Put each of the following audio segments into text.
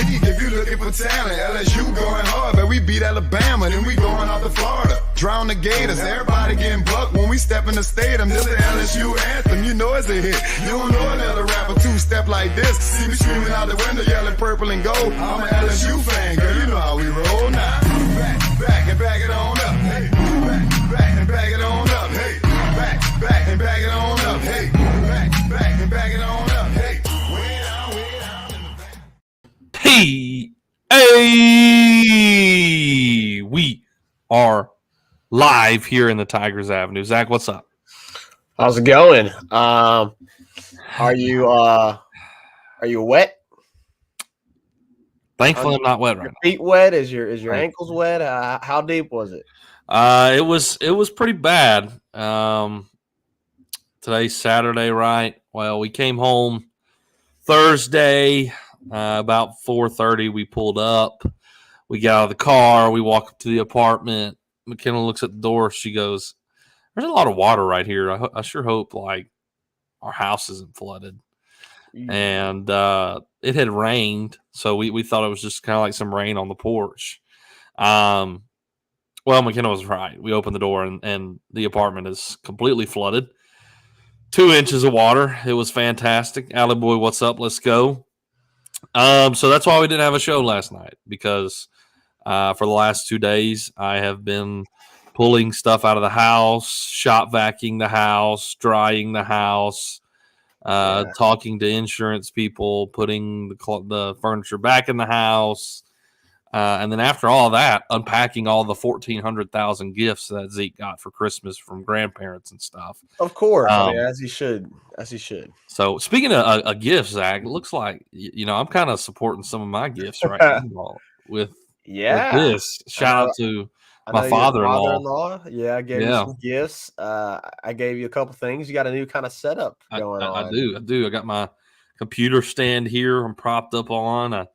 league if you looking for talent. LSU going hard, but we beat Alabama, then we going out to Florida. Drown the Gators, everybody getting bucked when we step in the stadium. This is the LSU anthem, you know it's a hit. You don't know another rapper two-step like this. See me screaming out the window, yelling purple and gold. I'm an LSU fan, girl, you know how we roll now. Back and back it on up, hey. Back and back it on up, hey. Back and back it on up, hey. Back and back it on up, hey. Way down in the back. Hey, we are live here in the Tigers Avenue. Zach, what's up? How's it going? Are you wet? Thankfully, I'm not wet right now. Feet wet? Is your ankles wet? How deep was it? It was pretty bad. Today's Saturday, right? Well, we came home Thursday about 4:30. We pulled up. We got out of the car. We walk up to the apartment. McKenna looks at the door. She goes, "There's a lot of water right here. I sure hope like our house isn't flooded." And it had rained, so we thought it was just kind of like some rain on the porch. Well, McKenna was right. We opened the door, and the apartment is completely flooded. 2 inches of water. It was fantastic. Allie boy, what's up? Let's go. So that's why we didn't have a show last night, because for the last 2 days, I have been pulling stuff out of the house, shop vacuuming the house, drying the house, talking to insurance people, putting the furniture back in the house. And then after all that, unpacking all the 1,400,000 gifts that Zeke got for Christmas from grandparents and stuff. Of course, as he should. So speaking of gifts, Zach, it looks like I'm kind of supporting some of my gifts right now with this. Shout out to my father-in-law. Yeah, I gave you some gifts. I gave you a couple things. You got a new kind of setup going on. I do. I got my computer stand here. I'm propped up on. I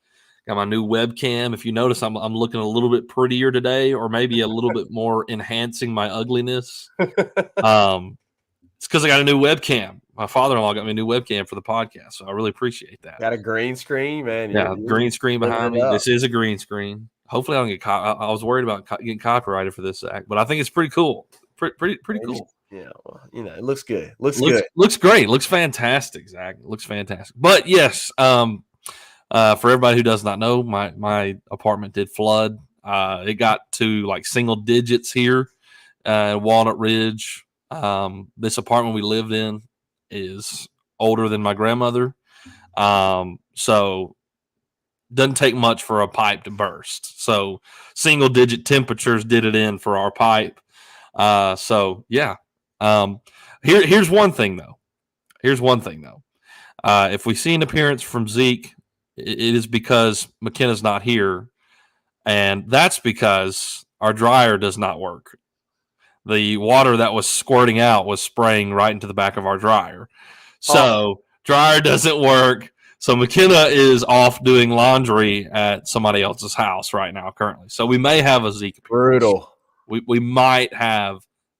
got my new webcam. If you notice, I'm looking a little bit prettier today, or maybe a little bit more enhancing my ugliness. It's because I got a new webcam. My father-in-law got me a new webcam for the podcast, so I really appreciate that. Got a green screen, man. Yeah, green screen behind me. This is a green screen. Hopefully, I don't get I was worried about getting copyrighted for this, Zach, but I think it's pretty cool. Pretty cool. Yeah, well, it looks good. Looks good. Looks great. Looks fantastic, Zach. Looks fantastic. But yes, for everybody who does not know, my apartment did flood. It got to like single digits here in Walnut Ridge. This apartment we lived in is older than my grandmother. So doesn't take much for a pipe to burst. So single digit temperatures did it in for our pipe. So yeah. Here's one thing though. If we see an appearance from Zeke, it is because McKenna's not here, and that's because our dryer does not work. The water that was squirting out was spraying right into the back of our dryer. So dryer doesn't work. So McKenna is off doing laundry at somebody else's house right now currently. So we may have a Zeke appearance. Brutal. We might have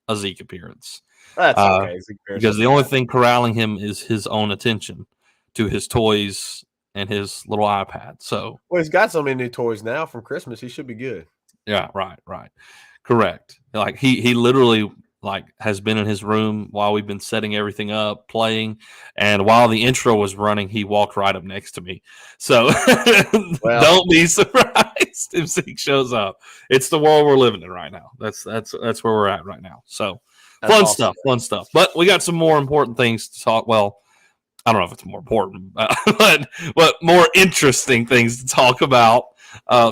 a Zeke appearance. That's okay. Because the only thing corralling him is his own attention to his toys and his little iPad. So, well, he's got so many new toys now from Christmas. He should be good. Yeah, right. Correct. Like he literally has been in his room while we've been setting everything up, playing, and while the intro was running, he walked right up next to me. So don't be surprised if Zeke shows up. It's the world we're living in right now. That's where we're at right now. So fun stuff. But we got some more important things to talk. Well, I don't know if it's more important, but more interesting things to talk about.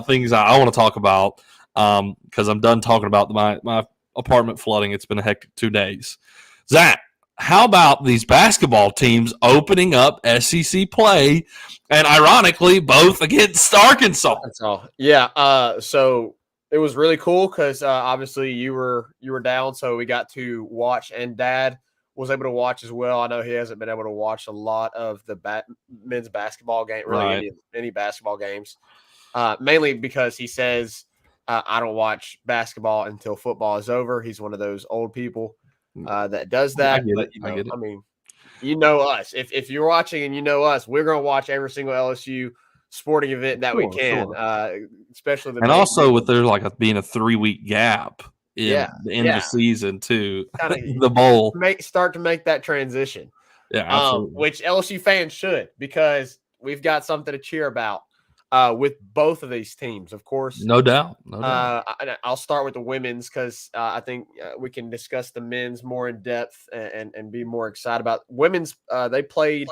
Things I want to talk about because I'm done talking about my apartment flooding. It's been a hectic 2 days. Zach, how about these basketball teams opening up SEC play, and ironically, both against Arkansas? That's all. Yeah. So it was really cool because obviously you were down, so we got to watch, and Dad was able to watch as well. I know he hasn't been able to watch a lot of the men's basketball game, really any basketball games, mainly because he says, I don't watch basketball until football is over. He's one of those old people that does that. I mean, you know us. If you're watching and you know us, we're going to watch every single LSU sporting event that we can, especially the and also with there being a 3-week gap in the end of the season too, the bowl start to make that transition. Yeah, absolutely. Which LSU fans should, because we've got something to cheer about with both of these teams, of course. No doubt. I'll start with the women's because I think we can discuss the men's more in depth and be more excited about women's. They played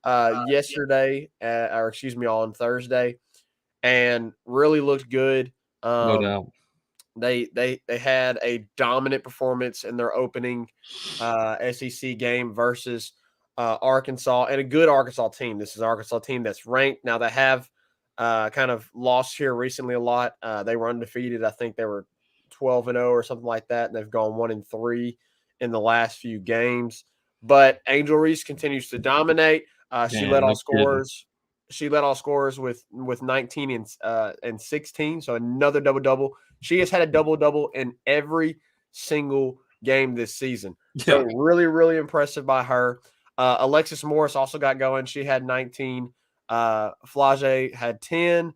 yesterday, on Thursday, and really looked good. No doubt. They had a dominant performance in their opening SEC game versus Arkansas, and a good Arkansas team. This is an Arkansas team that's ranked. Now they have kind of lost here recently a lot. They were undefeated. I think they were 12-0 or something like that, and they've gone 1-3 in the last few games. But Angel Reese continues to dominate. She led all scorers. She led all scorers with 19 and 16, so another double-double. She has had a double-double in every single game this season. So really, really impressive by her. Alexis Morris also got going. She had 19. Flage had 10.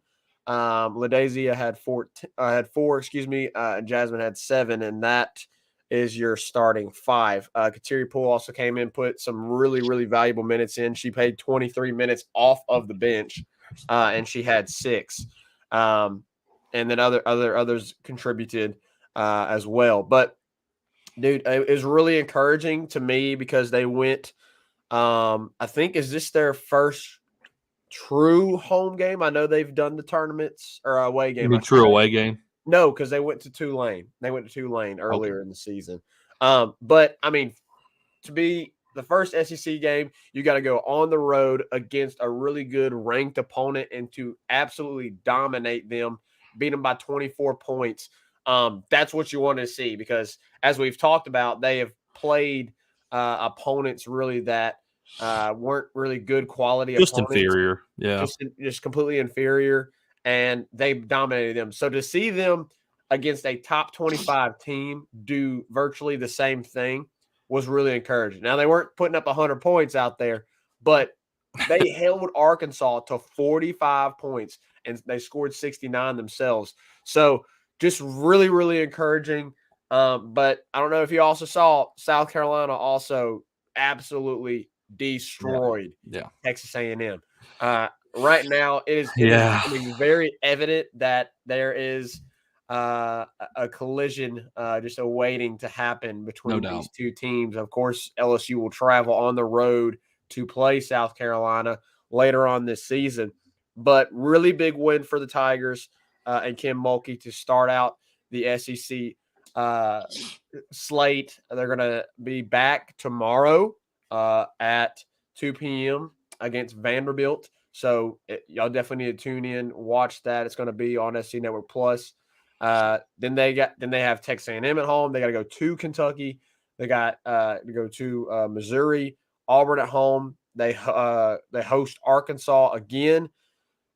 LaDazia had 4. And Jasmine had 7, and that is your starting 5. Kateri Poole also came in, put some really, really valuable minutes in. She played 23 minutes off of the bench, and she had 6. And then others contributed as well. But dude, it was really encouraging to me because they went. I think, is this their first true home game? I know they've done the tournaments or away game. True away game? No, because they went to Tulane. They went to Tulane earlier in the season. But I mean, to be the first SEC game, you got to go on the road against a really good ranked opponent and to absolutely dominate them, beat them by 24 points. That's what you want to see, because as we've talked about, they have played opponents really that weren't really good quality just opponents. Inferior. Yeah. Just completely inferior, and they dominated them. So to see them against a top 25 team do virtually the same thing was really encouraging. Now, they weren't putting up 100 points out there, but they held Arkansas to 45 points, and they scored 69 themselves. So just really, really encouraging. But I don't know if you also saw South Carolina also absolutely destroyed Texas A&M. Right now, it is becoming very evident that there is a collision just awaiting to happen between these two teams. Of course, LSU will travel on the road to play South Carolina later on this season. But really big win for the Tigers and Kim Mulkey to start out the SEC slate. They're going to be back tomorrow at 2 p.m. against Vanderbilt. So y'all definitely need to tune in, watch that. It's going to be on SC Network Plus. Then they have Texas A&M at home. They got to go to Kentucky. They got to go to Missouri, Auburn at home. They host Arkansas again.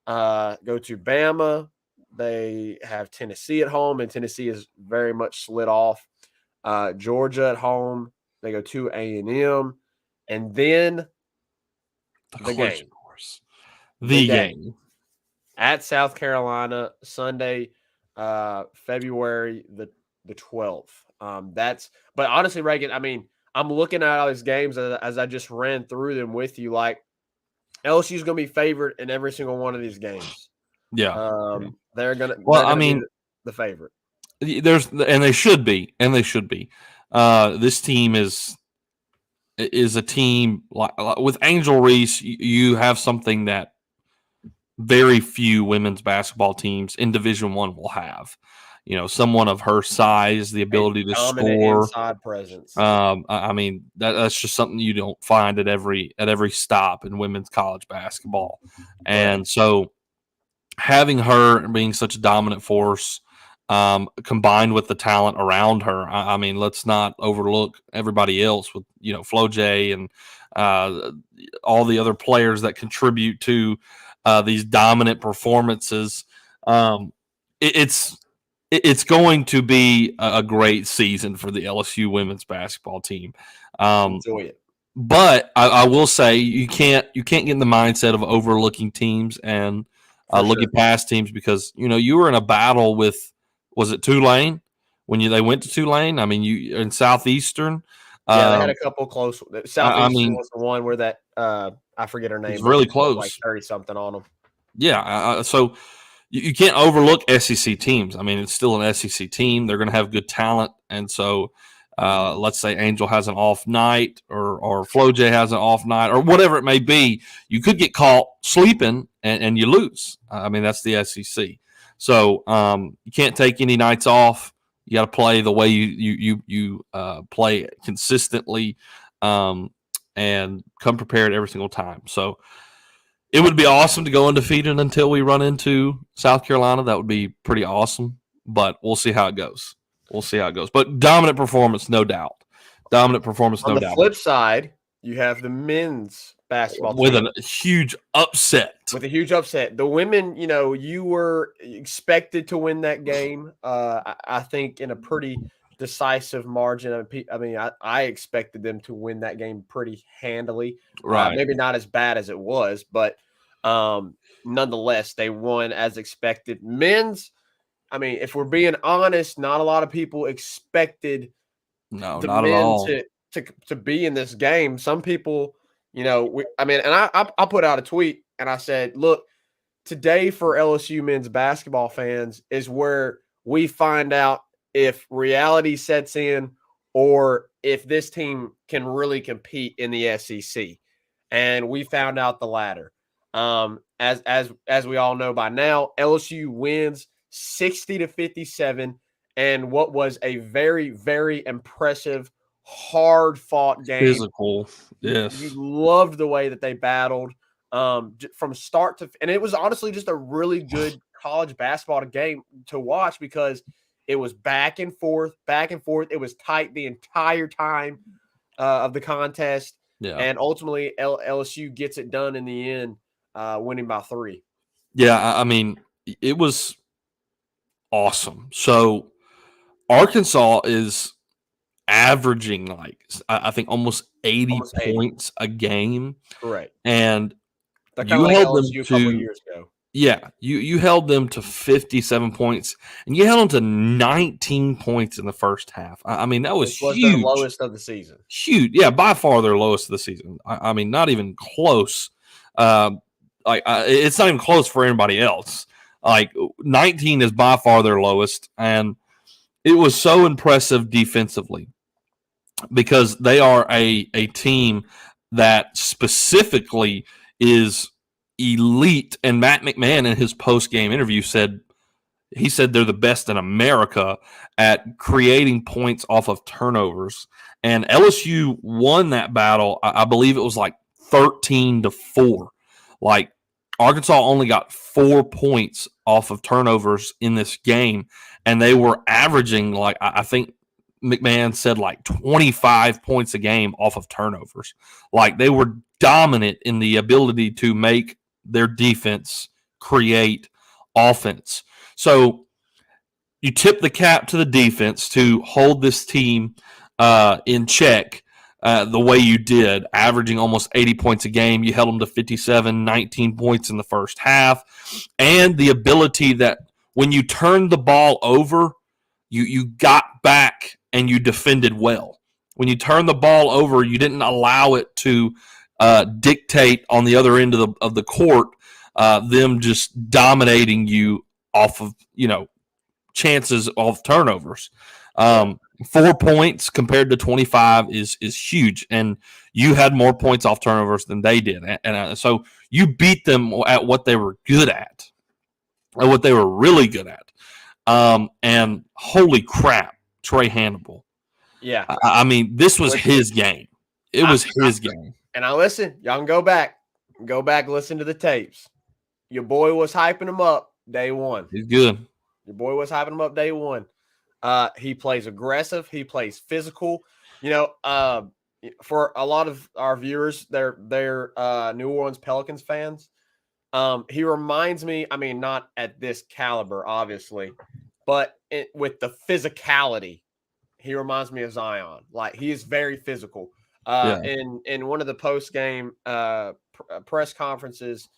Go to Bama. They have Tennessee at home, and Tennessee is very much slid off. Georgia at home. They go to A&M, and then the game. The game at South Carolina Sunday, February the 12th. But honestly, Reagan, I mean, I'm looking at all these games as I just ran through them with you. Like, LSU is going to be favored in every single one of these games. Yeah. They're going to. Well, I mean, the favorite. They should be. This team is a team like with Angel Reese. You have something that very few women's basketball teams in Division I will have. You know, someone of her size, the ability to score, inside presence. I mean, that's just something you don't find at every stop in women's college basketball. And so having her being such a dominant force, combined with the talent around her, I mean, let's not overlook everybody else with, Flo J and all the other players that contribute to these dominant performances. It's going to be a great season for the LSU women's basketball team. Enjoy it. But I will say you can't get in the mindset of overlooking teams and Look at past teams because you were in a battle with, was it Tulane when they went to Tulane? I mean, you in Southeastern. Yeah, they had a couple close. Southeastern was the one where that I forget her name. It's really close, like 30 something on them. Yeah, so you can't overlook SEC teams. I mean, it's still an SEC team. They're going to have good talent, and so let's say Angel has an off night, or Flo J has an off night, or whatever it may be. You could get caught sleeping and you lose. I mean, that's the SEC. So you can't take any nights off. You got to play the way you play consistently, and come prepared every single time. So it would be awesome to go undefeated until we run into South Carolina. That would be pretty awesome, but we'll see how it goes. But dominant performance, no doubt. On the flip side, you have the men's basketball with team. a huge upset. The women, you were expected to win that game. I think in a pretty decisive margin. I expected them to win that game pretty handily. Right. Maybe not as bad as it was, but nonetheless, they won as expected. Men's, if we're being honest, not a lot of people expected the men not at all. to be in this game. Some people, I put out a tweet and I said, look, today for LSU men's basketball fans is where we find out if reality sets in or if this team can really compete in the SEC. And we found out the latter. As we all know by now, LSU wins 60-57, and what was a very, very impressive, hard-fought game. Physical, yes. You loved the way that they battled from start to – and it was honestly just a really good college basketball game to watch because it was back and forth. It was tight the entire time of the contest. Yeah. And ultimately, LSU gets it done in the end, winning by 3. Yeah, it was awesome. So Arkansas is averaging I think almost 80 points a game. Correct. And you held them to a couple years ago. Yeah, you held them to 57 points, and you held them to 19 points in the first half. That was huge. Their lowest of the season. Huge, yeah, by far their lowest of the season. Not even close. It's not even close for anybody else. 19 is by far their lowest, and it was so impressive defensively because they are a team that specifically is elite. And Matt McMahon in his post-game interview said they're the best in America at creating points off of turnovers. And LSU won that battle. I believe it was 13-4. Arkansas only got 4 points off of turnovers in this game, and they were averaging I think McMahon said 25 points a game off of turnovers. They were dominant in the ability to make their defense create offense. So you tip the cap to the defense to hold this team in check the way you did, averaging almost 80 points a game. You held them to 57, 19 points in the first half, and the ability that when you turned the ball over, you got back and you defended well. When you turned the ball over, you didn't allow it to dictate on the other end of the court, them just dominating you off of chances of turnovers. 4 points compared to 25 is huge, and you had more points off turnovers than they did, and so you beat them at what they were good at, and what they were really good at. And holy crap, Trey Hannibal! Yeah, this was his game. It was his game. And listen, y'all can go back, listen to the tapes. Your boy was hyping him up day one. He's good. Your boy was hyping him up day one. He plays aggressive. He plays physical. For a lot of our viewers, they're New Orleans Pelicans fans. He reminds me, not at this caliber, obviously, but with the physicality, he reminds me of Zion. He is very physical. In one of the post-game press conferences,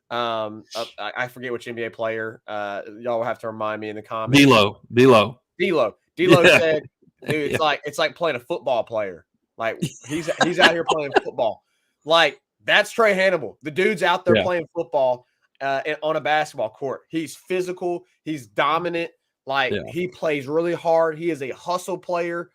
I forget which NBA player. Y'all will have to remind me in the comments. D'Lo Yeah. Said, "Dude, it's like playing a football player. Like he's out here playing football. Like that's Trey Hannibal. The dude's out there playing football on a basketball court. He's physical. He's dominant. Like he plays really hard. He is a hustle player.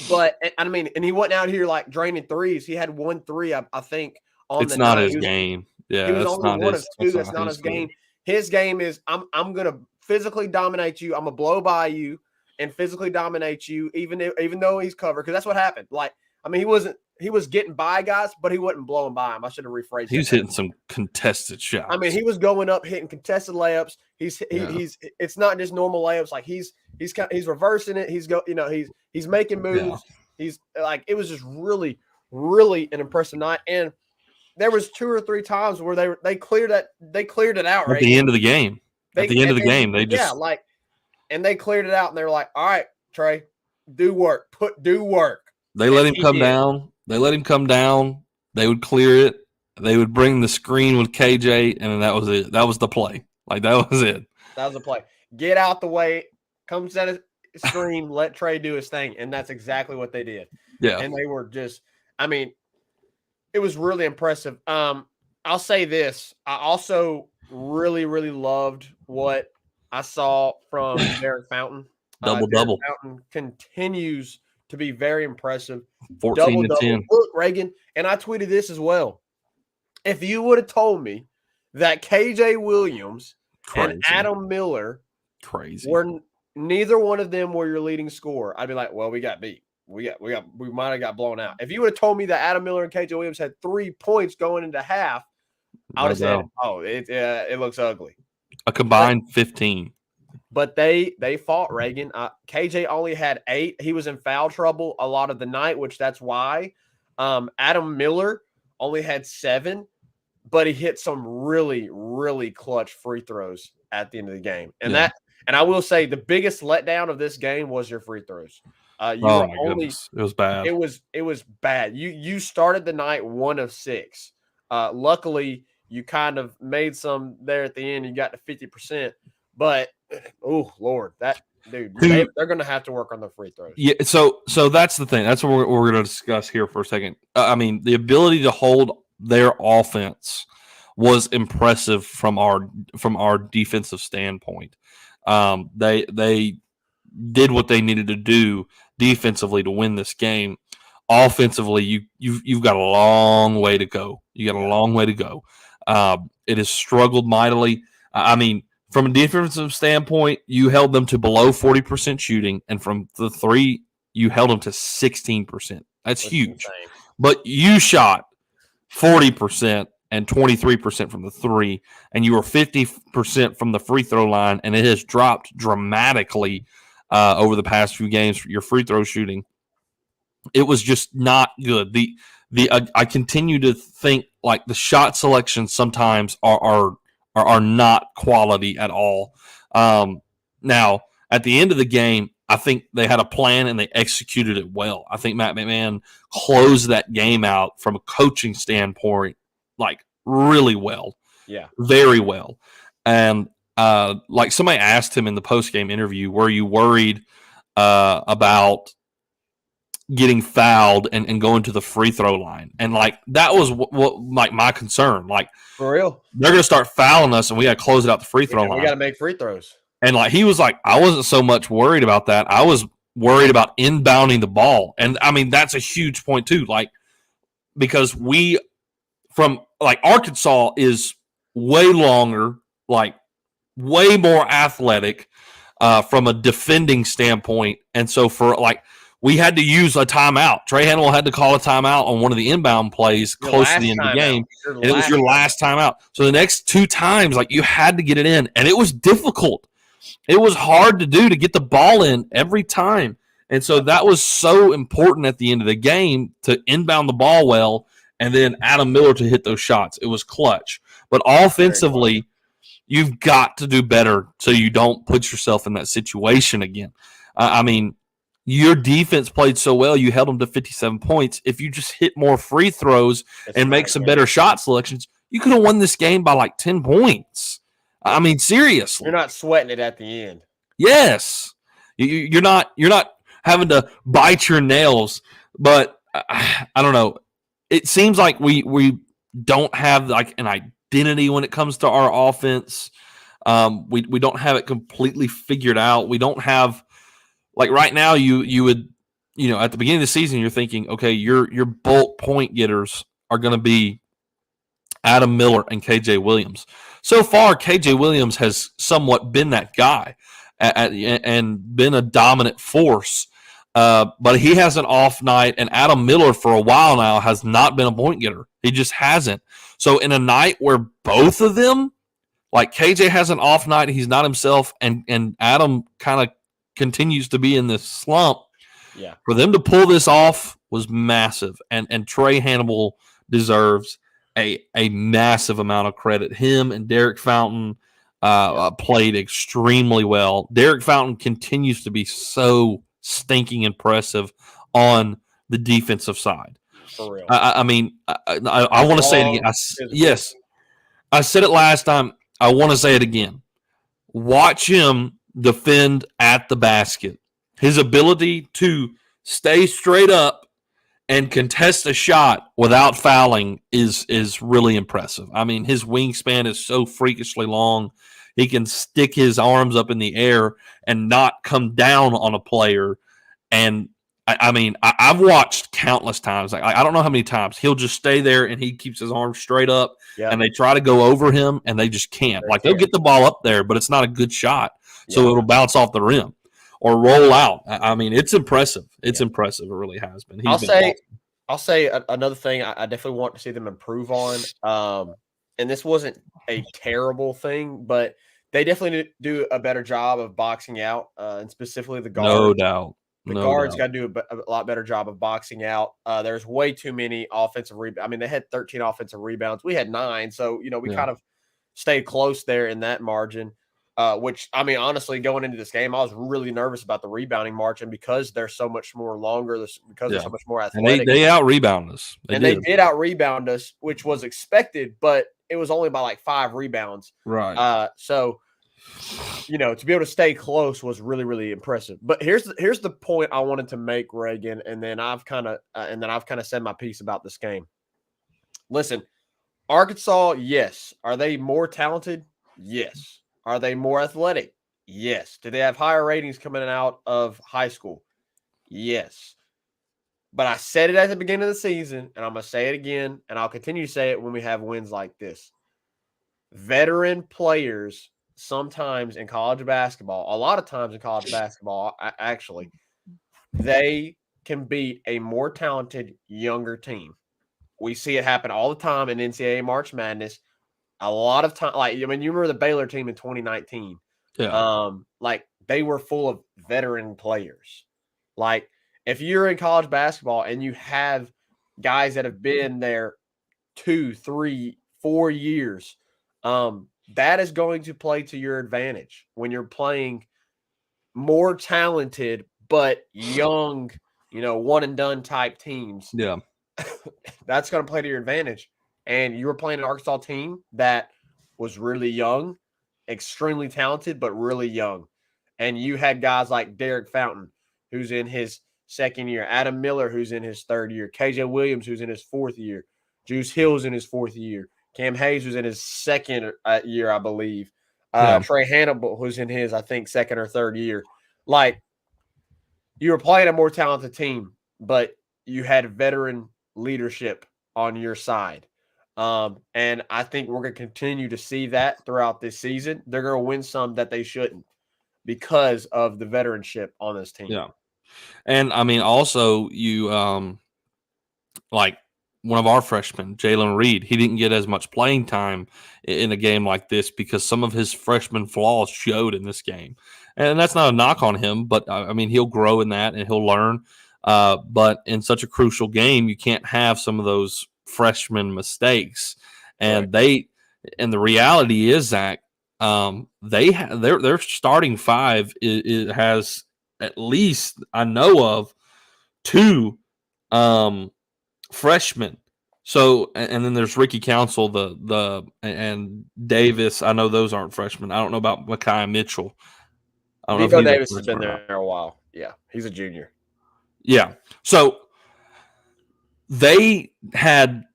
But I mean, and he wasn't out here like draining threes. He had 1 3, I think. It's not his game. Yeah, he was only 1 of 2. That's not his game. His game is I'm gonna physically dominate you. I'm gonna blow by you and physically dominate you, even though he's covered. Because that's what happened. Like, I mean, he was getting by guys, but he wasn't blowing by them. I should have rephrased. He was hitting some contested shots. I mean, he was going up, hitting contested layups. He's it's not just normal layups. Like he's reversing it. He's making moves. Yeah. He's like, it was just really, really an impressive night. And there was 2 or 3 times where they cleared it out right at the end of the game. They cleared it out, and they were like, "All right, Trey, do work. They let him come down. They let him come down. They would clear it. They would bring the screen with KJ, and then that was it. That was the play. Like, that was it. That was the play. Get out the way. Come set a screen. Let Trey do his thing. And that's exactly what they did. Yeah. And they were just – I mean, it was really impressive. I'll say this. I also really, really loved what I saw from Derek Fountain. Double-double. Fountain continues to be very impressive. 14 to 10. Look, Reagan, and I tweeted this as well. If you would have told me that KJ Williams and Adam Miller were neither one of them were your leading scorer, I'd be like, well, we got beat. We might have got blown out. If you would have told me that Adam Miller and KJ Williams had 3 points going into half, I would have said, oh, it looks ugly. A combined 15. But they fought, Reagan. KJ only had 8. He was in foul trouble a lot of the night, which that's why. Adam Miller only had 7, but he hit some really, really clutch free throws at the end of the game. And and I will say the biggest letdown of this game was your free throws. Goodness. It was bad. It was bad. You started the night 1 of 6. Luckily, you kind of made some there at the end. You got to 50%. But oh Lord, that dude, they're going to have to work on the free throws. Yeah, so that's the thing. That's what we're going to discuss here for a second. I mean, the ability to hold their offense was impressive from our defensive standpoint. They did what they needed to do defensively to win this game. Offensively, you've got a long way to go. You got a long way to go. It has struggled mightily. I mean, from a defensive standpoint, you held them to below 40% shooting, and from the 3, you held them to 16%. That's huge. Insane. But you shot 40% and 23% from the 3, and you were 50% from the free throw line, and it has dropped dramatically over the past few games for your free throw shooting. It was just not good. I continue to think like the shot selections sometimes are not quality at all. Now, at the end of the game, I think they had a plan and they executed it well. I think Matt McMahon closed that game out from a coaching standpoint, like really well. Yeah. Very well. And like somebody asked him in the post-game interview, were you worried about getting fouled and going to the free throw line? And like that was what like my concern. Like, for real, they're going to start fouling us and we got to close it out the free throw line. We got to make free throws. And like he was like, I wasn't so much worried about that. I was worried about inbounding the ball. And I mean, that's a huge point too. Like, because Arkansas is way longer, like way more athletic from a defending standpoint. And so we had to use a timeout. Trey Hannibal had to call a timeout on one of the inbound plays close to the end of the game. And it was your last timeout. So the next 2 times, like you had to get it in. And it was difficult. It was hard to do to get the ball in every time. And so that was so important at the end of the game to inbound the ball well and then Adam Miller to hit those shots. It was clutch. But offensively, you've got to do better so you don't put yourself in that situation again. I mean, your defense played so well, you held them to 57 points. If you just hit more free throws and make some better shot selections, you could have won this game by like 10 points. I mean, seriously. You're not sweating it at the end. Yes. You're not having to bite your nails, but I don't know. It seems like we don't have like an identity when it comes to our offense. We don't have it completely figured out. We don't have like right now you would, at the beginning of the season you're thinking, okay, your bulk point getters are going to be Adam Miller and KJ Williams. So far, KJ Williams has somewhat been that guy and been a dominant force. But he has an off night, and Adam Miller for a while now has not been a point getter. He just hasn't. So in a night where both of them, like KJ has an off night, he's not himself, and Adam kind of continues to be in this slump. Yeah. For them to pull this off was massive, and Trey Hannibal deserves a massive amount of credit. Him and Derek Fountain played extremely well. Derek Fountain continues to be so stinking impressive on the defensive side. For real. I mean, I want to say it again. Yes, I said it last time. I want to say it again. Watch him defend at the basket. His ability to stay straight up and contest a shot without fouling is really impressive. I mean, his wingspan is so freakishly long. He can stick his arms up in the air and not come down on a player. And I've watched countless times. Like, I don't know how many times he'll just stay there and he keeps his arms straight up, and they try to go over him and they just can't. Like, they'll get the ball up there, but it's not a good shot, so it'll bounce off the rim or roll out. I mean, it's impressive. It's impressive. It really has been. I'll say another thing I definitely want to see them improve on. And this wasn't a terrible thing, but they definitely do a better job of boxing out, and specifically the guards. No doubt. The guards got to do a lot better job of boxing out. There's way too many offensive rebounds. I mean, they had 13 offensive rebounds. We had 9. So, we kind of stayed close there in that margin, which, I mean, honestly, going into this game, I was really nervous about the rebounding margin because they're so much more longer, because they're so much more athletic. And they out-rebound us. They did out-rebound us, which was expected, but it was only by like 5 rebounds. Right. So, to be able to stay close was really, really impressive. But here's the point I wanted to make, Reagan, and then I've kind of said my piece about this game. Listen, Arkansas, yes. Are they more talented? Yes. Are they more athletic? Yes. Do they have higher ratings coming out of high school? Yes. But I said it at the beginning of the season, and I'm going to say it again, and I'll continue to say it when we have wins like this. Veteran players sometimes in college basketball, a lot of times in college basketball, actually, they can beat a more talented, younger team. We see it happen all the time in NCAA March Madness. A lot of time, you remember the Baylor team in 2019. Yeah. They were full of veteran players. Like, if you're in college basketball and you have guys that have been there 2, 3, 4 years, that is going to play to your advantage when you're playing more talented but young, one and done type teams. Yeah. That's going to play to your advantage. And you were playing an Arkansas team that was really young, extremely talented, but really young. And you had guys like Derek Fountain, who's in his second year, Adam Miller, who's in his third year, KJ Williams, who's in his fourth year, Juice Hill's in his fourth year, Cam Hayes, who's in his second year, I believe, Trey Hannibal, who's in his, I think, second or third year. Like, you were playing a more talented team, but you had veteran leadership on your side. And I think we're going to continue to see that throughout this season. They're going to win some that they shouldn't because of the veteranship on this team. Yeah. And I mean, also you, like one of our freshmen, Jalen Reed, he didn't get as much playing time in a game like this because some of his freshman flaws showed in this game. And that's not a knock on him, but I mean, he'll grow in that and he'll learn. But in such a crucial game, you can't have some of those freshman mistakes. And the reality is, Zach, their starting 5 has at least I know of 2 freshmen So, and then there's Ricky Council, and Davis. I know those aren't freshmen. I don't know about Mekhi Mitchell. I don't know if Devo he's a Davis has freshman been or not. there a while. Yeah, he's a junior. Yeah. So they had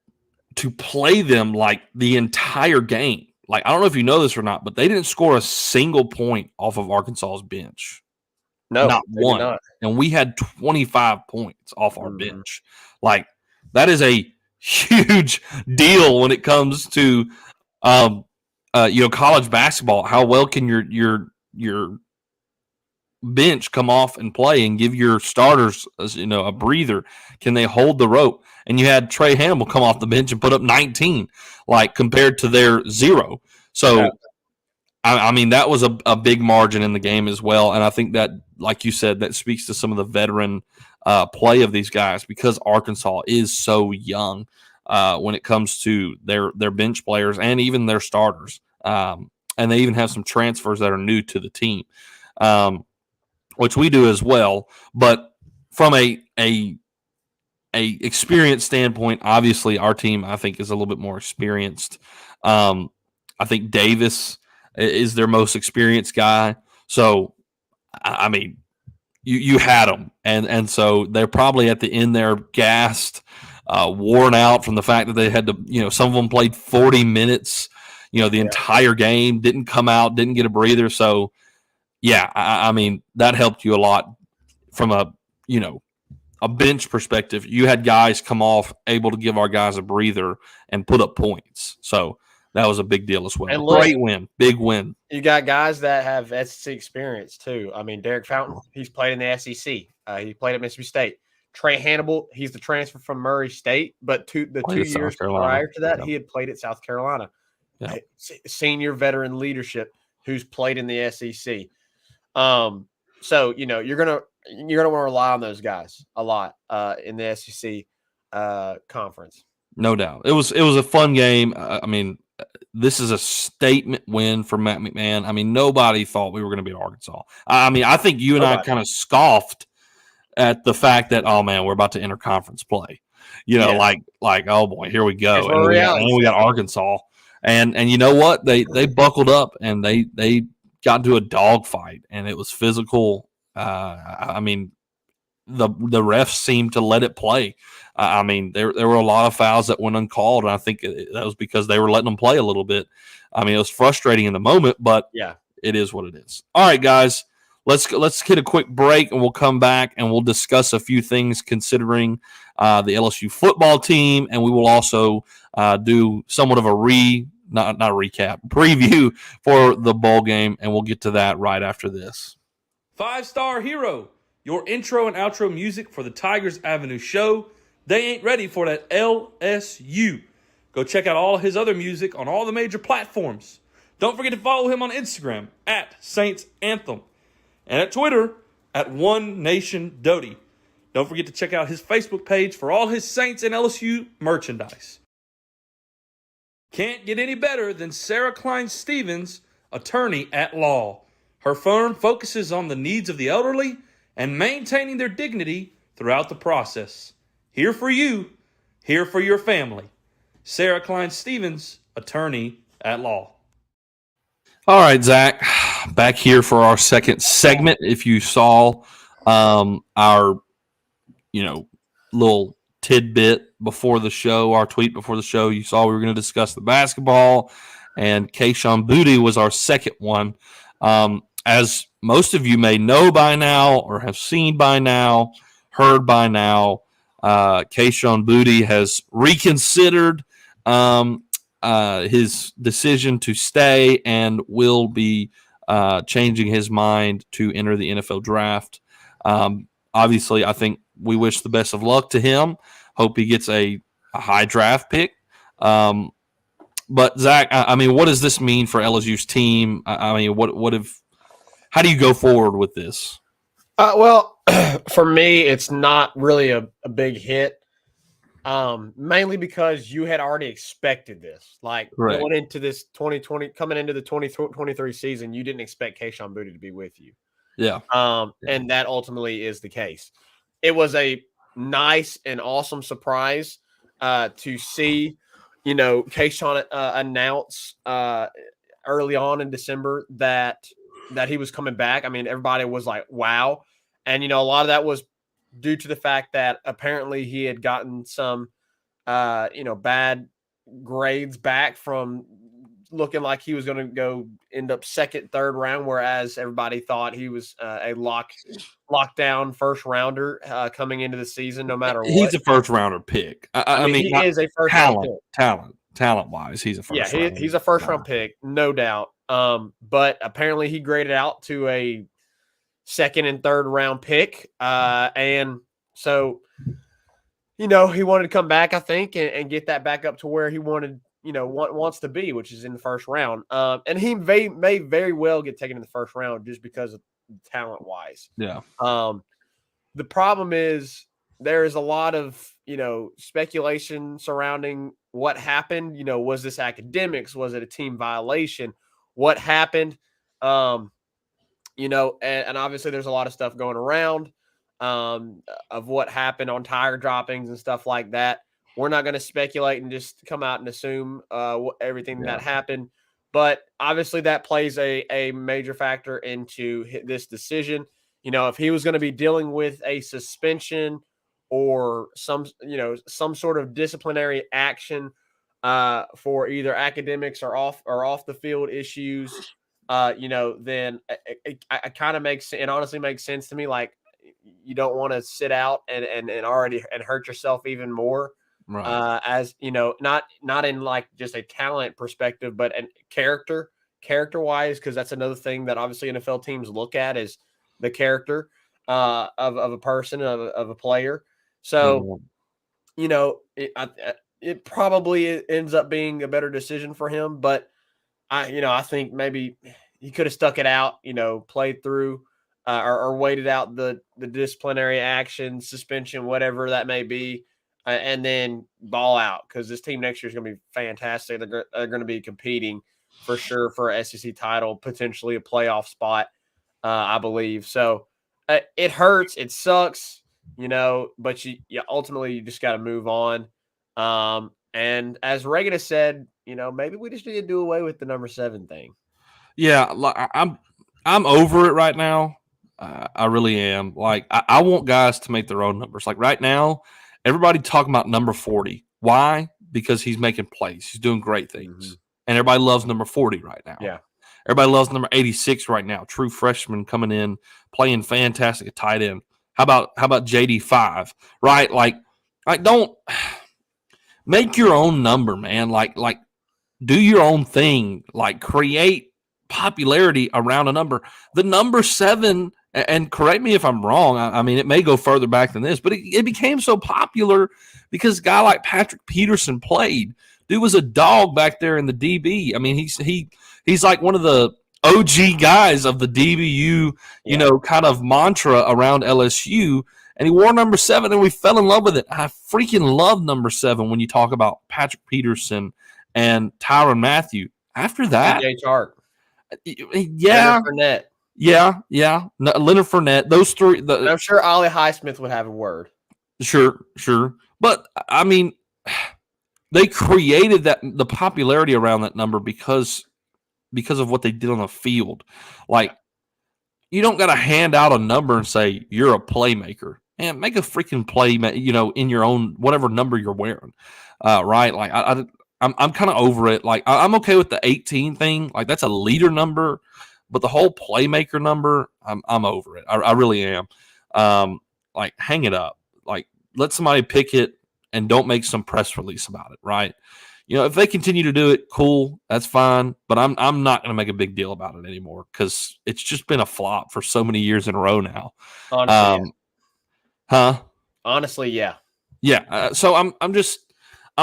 to play them like the entire game. Like, I don't know if you know this or not, but they didn't score a single point off of Arkansas's bench. No, Not they did one. not. And we had 25 points off our Mhm. bench. Like, that is a huge deal when it comes to college basketball. How well can your bench come off and play and give your starters a breather? Can they hold the rope? And you had Trey Hannibal come off the bench and put up 19, like, compared to their 0. So Yeah. I mean, that was a big margin in the game as well. And I think that, like you said, that speaks to some of the veteran play of these guys, because Arkansas is so young when it comes to their bench players and even their starters. And they even have some transfers that are new to the team, which we do as well. But from a experience standpoint, obviously our team, I think, is a little bit more experienced. I think Davis is their most experienced guy. So, I mean, you had them, and so they're probably at the end there gassed, worn out from the fact that they had to, some of them played 40 minutes, the entire game, didn't come out, didn't get a breather. So, yeah, I mean, that helped you a lot from a bench perspective. You had guys come off able to give our guys a breather and put up points. So that was a big deal as well. And look, great win, big win. You got guys that have SEC experience too. I mean, Derek Fountain, he's played in the SEC. He played at Mississippi State. Trey Hannibal, he's the transfer from Murray State, but the 2 years prior to that, he had played at South Carolina. Yeah. Senior veteran leadership who's played in the SEC. So you're gonna want to rely on those guys a lot in the SEC conference. No doubt, it was a fun game. I mean, this is a statement win for Matt McMahon. I mean, nobody thought we were going to beat Arkansas. I mean, I think you and I kind of scoffed at the fact that, oh man, we're about to enter conference play. Like oh boy, here we go, and we got Arkansas, and you know what? They buckled up and they got into a dogfight, and it was physical. I mean, the refs seemed to let it play. I mean, there were a lot of fouls that went uncalled, and I think that was because they were letting them play a little bit. I mean, it was frustrating in the moment, but yeah, it is what it is. All right, guys, let's hit a quick break, and we'll come back and we'll discuss a few things considering the LSU football team, and we will also do somewhat of a not recap, preview for the bowl game, and we'll get to that right after this. 5-Star Hero, your intro and outro music for the Tigers Avenue show. They ain't ready for that LSU. Go check out all his other music on all the major platforms. Don't forget to follow him on Instagram at Saints Anthem and at Twitter at One Nation Doty. Don't forget to check out his Facebook page for all his Saints and LSU merchandise. Can't get any better than Sarah Klein Stevens, attorney at law. Her firm focuses on the needs of the elderly and maintaining their dignity throughout the process. Here for you, here for your family. Sarah Klein Stevens, attorney at law. All right, Zach, back here for our second segment. If you saw our, little tidbit before the show, our tweet before the show, you saw we were going to discuss the basketball, and Kayshon Boutte was our second one. As most of you may know by now, or have seen by now, heard by now, Kayshon Boutte has reconsidered his decision to stay and will be changing his mind to enter the NFL draft. Obviously, I think we wish the best of luck to him. Hope he gets a high draft pick. But Zach, I mean, what does this mean for LSU's team? I mean, how do you go forward with this? Well, for me, it's not really a big hit. Mainly because you had already expected this. Like, right. Going into this 2020, coming into the 2023 season, you didn't expect Kayshon Boutte to be with you. Yeah. And that ultimately is the case. It was a nice and awesome surprise. to see, Kayshon announce early on in December that he was coming back. I mean, everybody was like, wow. And, a lot of that was due to the fact that apparently he had gotten some, bad grades back from looking like he was going to go end up second, third round, whereas everybody thought he was a lockdown first rounder coming into the season, no matter what. He's a first rounder pick. I mean, he is a first round pick. Talent wise, he's a first. Yeah, he's a first round pick, no doubt. But apparently he graded out to a second and third round pick, and so he wanted to come back, I think, and get that back up to where he wanted. Wants to be, which is in the first round. And he may very well get taken in the first round just because of talent wise. Yeah. The problem is there is a lot of, speculation surrounding what happened. Was this academics? Was it a team violation? What happened? And obviously there's a lot of stuff going around of what happened on tire droppings and stuff like that. We're not going to speculate and just come out and assume everything that happened. But obviously that plays a major factor into this decision. If he was going to be dealing with a suspension or some sort of disciplinary action for either academics or off the field issues, then it kind of makes, it honestly makes sense to me. Like, you don't want to sit out and already and hurt yourself even more. Right. As not in like just a talent perspective, but an character wise, because that's another thing that obviously NFL teams look at is the character of a person, of a player. So, it probably ends up being a better decision for him. But I think maybe he could have stuck it out, played through or waited out the disciplinary action, suspension, whatever that may be. And then ball out, because this team next year is going to be fantastic. They're going to be competing for sure for an SEC title, potentially a playoff spot, I believe. So it hurts. It sucks, but you ultimately you just got to move on. And as Reagan said, maybe we just need to do away with the number 7 thing. Yeah, I'm over it right now. I really am. Like, I want guys to make their own numbers. Like right now, everybody talking about number 40. Why? Because he's making plays. He's doing great things. Mm-hmm. And everybody loves number 40 right now. Yeah. Everybody loves number 86 right now. True freshman coming in, playing fantastic at tight end. How about JD5? Right? Like don't make your own number, man. Like do your own thing. Like, create popularity around a number. The number 7, and correct me if I'm wrong, I mean, it may go further back than this, but it became so popular because a guy like Patrick Peterson played. Dude was a dog back there in the DB. I mean, he's like one of the OG guys of the DBU, kind of mantra around LSU. And he wore number 7, and we fell in love with it. I freaking love number 7 when you talk about Patrick Peterson and Tyrann Mathieu. After that, Chark. Yeah. Leonard Fournette. Yeah. Leonard Fournette. Those 3. I'm sure Ollie Highsmith would have a word. Sure. But, I mean, they created the popularity around that number because of what they did on the field. Like, you don't got to hand out a number and say you're a playmaker. Man, make a freaking play, in your own whatever number you're wearing, right? Like, I'm kind of over it. Like, I'm okay with the 18 thing. Like, that's a leader number, but the whole playmaker number, I'm over it. I really am. Like, hang it up. Like, let somebody pick it and don't make some press release about it, right? If they continue to do it, cool, that's fine. But I'm not going to make a big deal about it anymore because it's just been a flop for so many years in a row now. Honestly, Honestly, yeah. Yeah. So I'm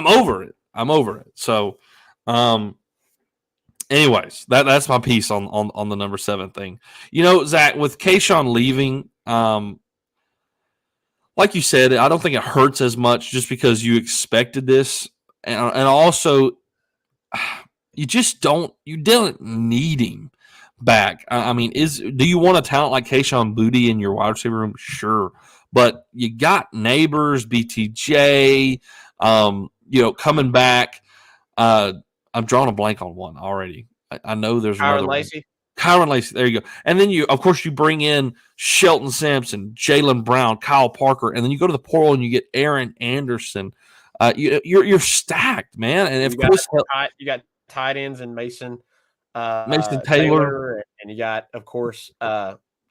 over it. I'm over it. So, anyways, that's my piece on the number 7 thing. Zach, with Kayshon leaving, like you said, I don't think it hurts as much just because you expected this. And also, you didn't need him back. I mean, do you want a talent like Kayshon Boutte in your wide receiver room? Sure. But you got Neighbors, BTJ, Coming back, I'm drawing a blank on one already. I know there's another one. Kyron Lacey, there you go. And then of course, you bring in Shelton Sampson, Jalen Brown, Kyle Parker, and then you go to the portal and you get Aaron Anderson. You're stacked, man. And if you got tight ends and Mason Taylor, and you got, of course,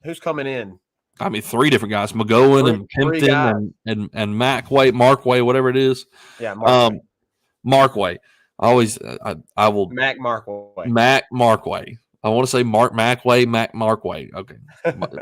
who's coming in? I mean, 3 different guys: McGowan and Pimpton and Markway, whatever it is. Yeah, Markway. I will Mac Markway. Mac Markway. I want to say Mac Markway. Okay,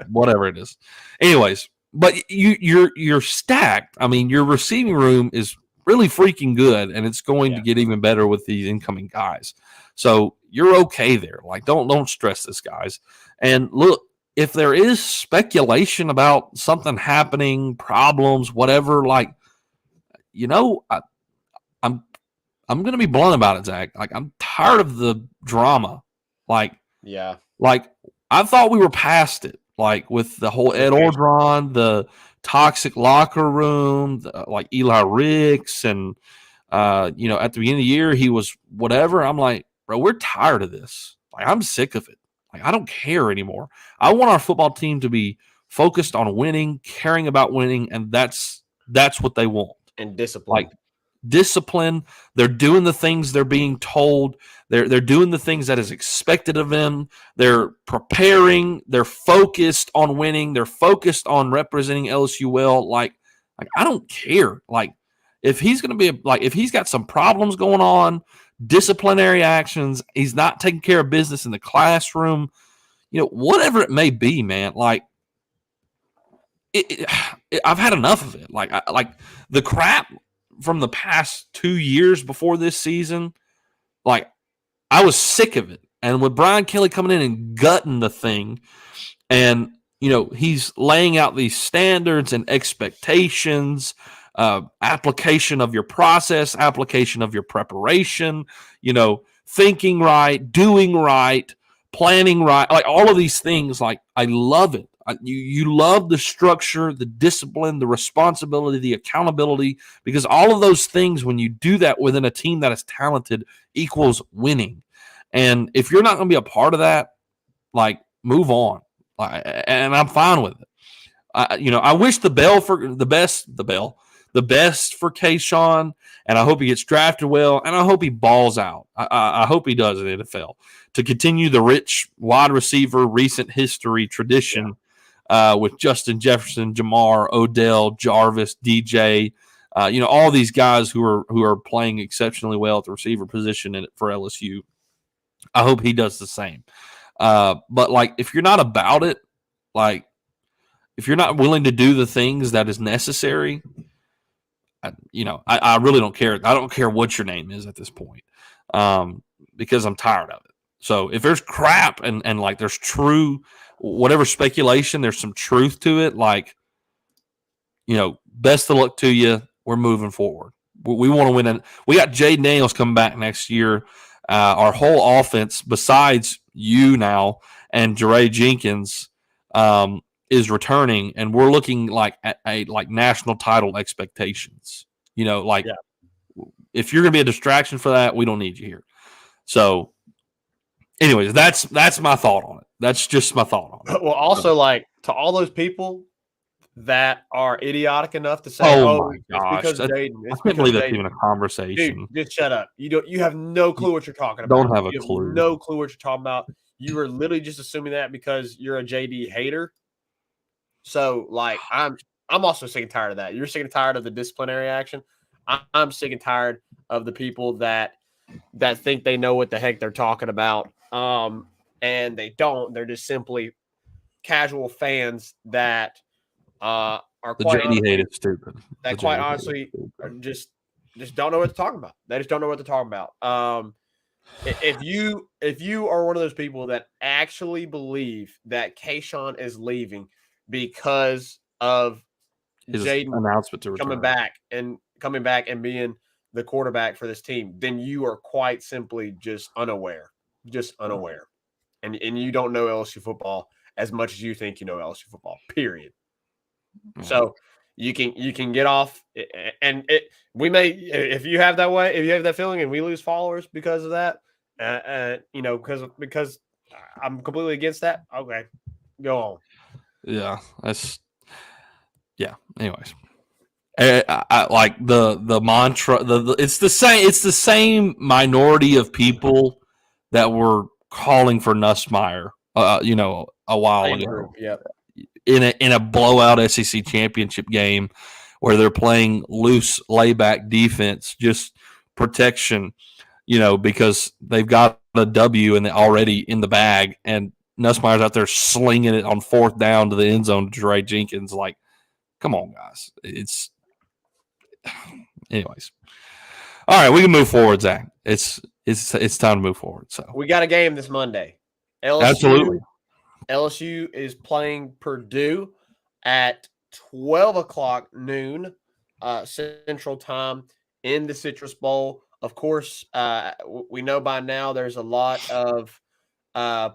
whatever it is. Anyways, but you're stacked. I mean, your receiving room is really freaking good, and it's going to get even better with these incoming guys. So you're okay there. Like, don't stress this, guys. And look, if there is speculation about something happening, problems, whatever, like, I'm going to be blunt about it, Zach. Like, I'm tired of the drama. Like, I thought we were past it. Like, with the whole Ed Ordron, the toxic locker room, like Eli Ricks, and at the beginning of the year he was whatever. I'm like, bro, we're tired of this. Like, I'm sick of it. Like, I don't care anymore. I want our football team to be focused on winning, caring about winning, and that's what they want. And discipline. Like, discipline. They're doing the things they're being told. They're doing the things that is expected of them. They're preparing. They're focused on winning. They're focused on representing LSU well. Like I don't care. Like, if he's going to be if he's got some problems going on, disciplinary actions, he's not taking care of business in the classroom, whatever it may be, man. Like, I've had enough of it. Like the crap from the past 2 years before this season, like, I was sick of it. And with Brian Kelly coming in and gutting the thing, and, he's laying out these standards and expectations, application of your process, application of your preparation, thinking right, doing right, planning right, like all of these things. Like, I love it. You love the structure, the discipline, the responsibility, the accountability, because all of those things, when you do that within a team that is talented, equals winning. And if you're not going to be a part of that, like, move on. And I'm fine with it. I wish the best for Kayshon, and I hope he gets drafted well, and I hope he balls out. I hope he does in the NFL to continue the rich wide receiver recent history tradition. With Justin Jefferson, Jamar, Odell, Jarvis, DJ, all these guys who are playing exceptionally well at the receiver position for LSU. I hope he does the same. But, like, if you're not about it, like, if you're not willing to do the things that is necessary, I really don't care. I don't care what your name is at this point, because I'm tired of it. So if there's crap and like there's true, whatever speculation, there's some truth to it, like, best of luck to you. We're moving forward. We want to win. And we got Jaden Daniels coming back next year. Our whole offense, besides you now and Jeray Jenkins, is returning, and we're looking like at national title expectations. If you're going to be a distraction for that, we don't need you here. So, anyways, that's my thought on it. That's just my thought on it. Well, also, like, to all those people that are idiotic enough to say, "Oh my gosh, because Jaden." I can't believe that's even a conversation. Dude, just shut up. You have no clue what you're talking about. Don't have a clue. No clue what you're talking about. You are literally just assuming that because you're a JD hater. So, like, I'm also sick and tired of that. You're sick and tired of the disciplinary action. I'm sick and tired of the people that think they know what the heck they're talking about. And they don't. They're just simply casual fans that are the quite JD hated stupid. That quite honestly are just don't know what they're talking about. They just don't know what they're talking about. If you are one of those people that actually believe that Kayshon is leaving because of His Jaden announcement to return, coming back and being the quarterback for this team, then you are quite simply just unaware. And you don't know LSU football as much as you think you know LSU football, period. So, you can get off, and we may, if you have that feeling, and we lose followers because of that, because I'm completely against that. Okay, go on. Yeah, Anyways, I like the mantra. It's the same. It's the same minority of people that were calling for Nussmeier. A while Same ago. group, yep. In a blowout SEC championship game where they're playing loose layback defense, just protection, because they've got a W and they're already in the bag, and Nussmeier's out there slinging it on fourth down to the end zone to Dre Jenkins. Like, come on, guys. Anyways. All right, we can move forward, Zach. It's time to move forward. So we got a game this Monday. Absolutely. LSU is playing Purdue at 12 o'clock noon Central Time in the Citrus Bowl. Of course, we know by now there's a lot of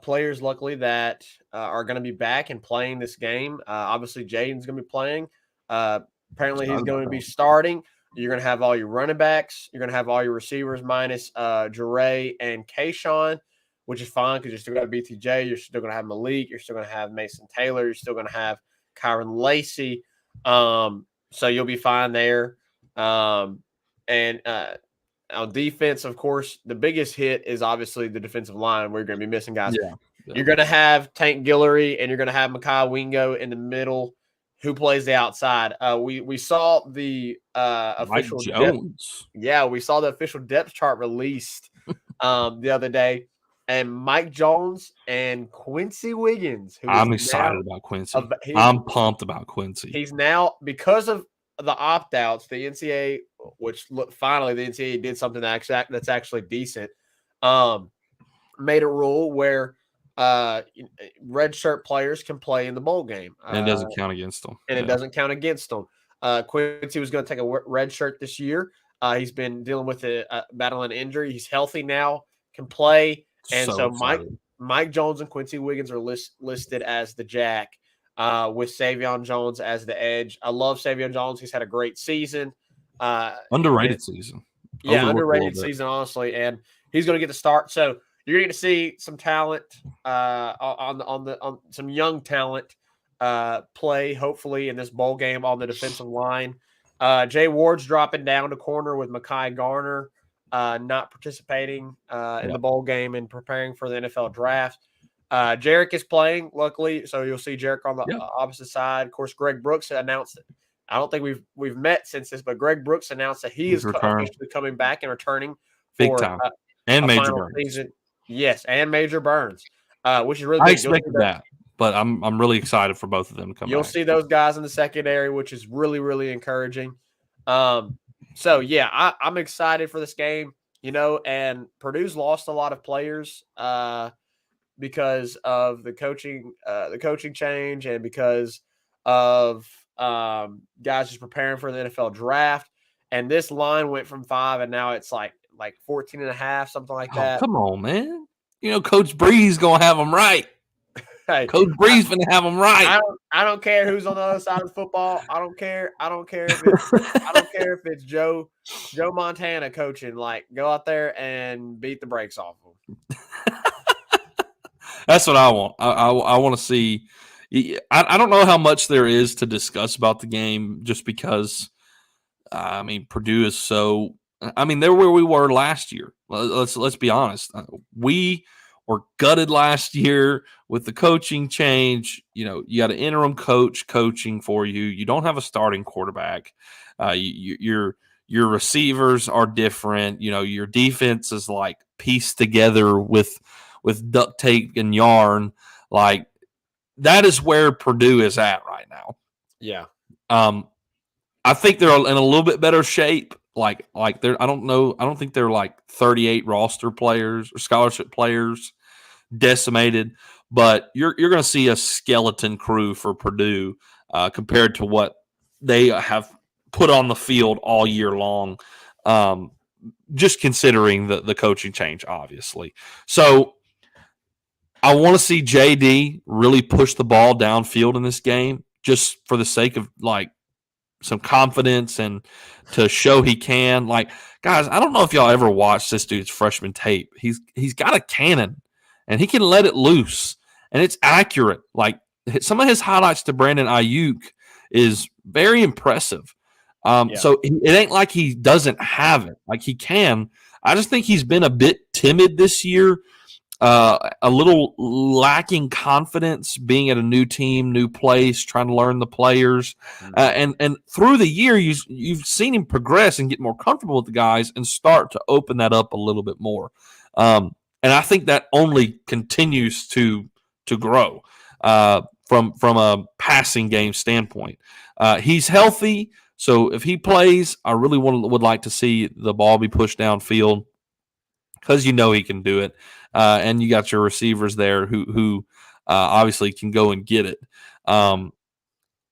players, luckily, that are going to be back and playing this game. Obviously, Jaden's going to be playing. Apparently, he's going to be starting. You're going to have all your running backs. You're going to have all your receivers minus Jure and Kayshon, which is fine because you're still going to have BTJ. You're still going to have Malik. You're still going to have Mason Taylor. You're still going to have Kyron Lacey. So you'll be fine there. And on defense, of course, the biggest hit is obviously the defensive line. We're going to be missing guys. Yeah. You're going to have Tank Guillory and you're going to have Mekhi Wingo in the middle, who plays the outside. We saw the official Jones. we saw the official depth chart released the other day, and Mike Jones and Quincy Wiggins. I'm excited about Quincy. I'm pumped about Quincy. He's now, because of the opt-outs, the NCAA, finally the NCAA did something that's actually decent. Made a rule where red shirt players can play in the bowl game. And it doesn't count against them. And it doesn't count against them. Quincy was going to take a red shirt this year. He's been dealing with a battling injury. He's healthy now, can play. And so Mike Jones and Quincy Wiggins are listed as the jack, with Savion Jones as the edge. I love Savion Jones. He's had a great season. Underrated season. Yeah, underrated season, honestly. And he's going to get the start. So you're going to see some talent on some young talent play, hopefully, in this bowl game on the defensive line. Jay Ward's dropping down to corner with Mekhi Garner not participating in the bowl game and preparing for the NFL draft. Jarek is playing, luckily, so you'll see Jarek on the opposite side. Of course, Greg Brooks announced it. I don't think we've met since this, but Greg Brooks announced that he is officially coming back and returning big time. And Major Burns. Season. Yes, and Major Burns, which is really I big. expected that, but I'm really excited for both of them to come back. You'll see those guys in the secondary, which is really, really encouraging. So, yeah, I'm excited for this game, and Purdue's lost a lot of players because of the coaching change and because of guys just preparing for the NFL draft. And this line went from 5 and now it's like 14.5, something like that. Come on, man. Coach Bree's going to have them right. Hey, Coach Bree's going to have them right. I don't care who's on the other side of the football. I don't care if it's Joe Montana coaching. Like, go out there and beat the brakes off them. That's what I want. I want to see. I don't know how much there is to discuss about the game, just because. Purdue is so. They're where we were last year. Let's be honest. We were gutted last year with the coaching change. You got an interim coach coaching for you. You don't have a starting quarterback. Your receivers are different. Your defense is like pieced together with duct tape and yarn. Like, that is where Purdue is at right now. Yeah. I think they're in a little bit better shape. Like they're, I don't think they're like 38 roster players or scholarship players decimated, but you're going to see a skeleton crew for Purdue compared to what they have put on the field all year long. Just considering the coaching change, obviously. So I want to see JD really push the ball downfield in this game, just for the sake of some confidence and to show he can. Like, guys, I don't know if y'all ever watched this dude's freshman tape. He's got a cannon, and he can let it loose, and it's accurate. Like, some of his highlights to Brandon Ayuk is very impressive. So it ain't like he doesn't have it. Like, he can. I just think he's been a bit timid this year, a little lacking confidence being at a new team, new place, trying to learn the players. And through the year, you've seen him progress and get more comfortable with the guys and start to open that up a little bit more. And I think that only continues to grow from a passing game standpoint. He's healthy. So if he plays, I really would like to see the ball be pushed downfield because he can do it, and you got your receivers there who obviously can go and get it.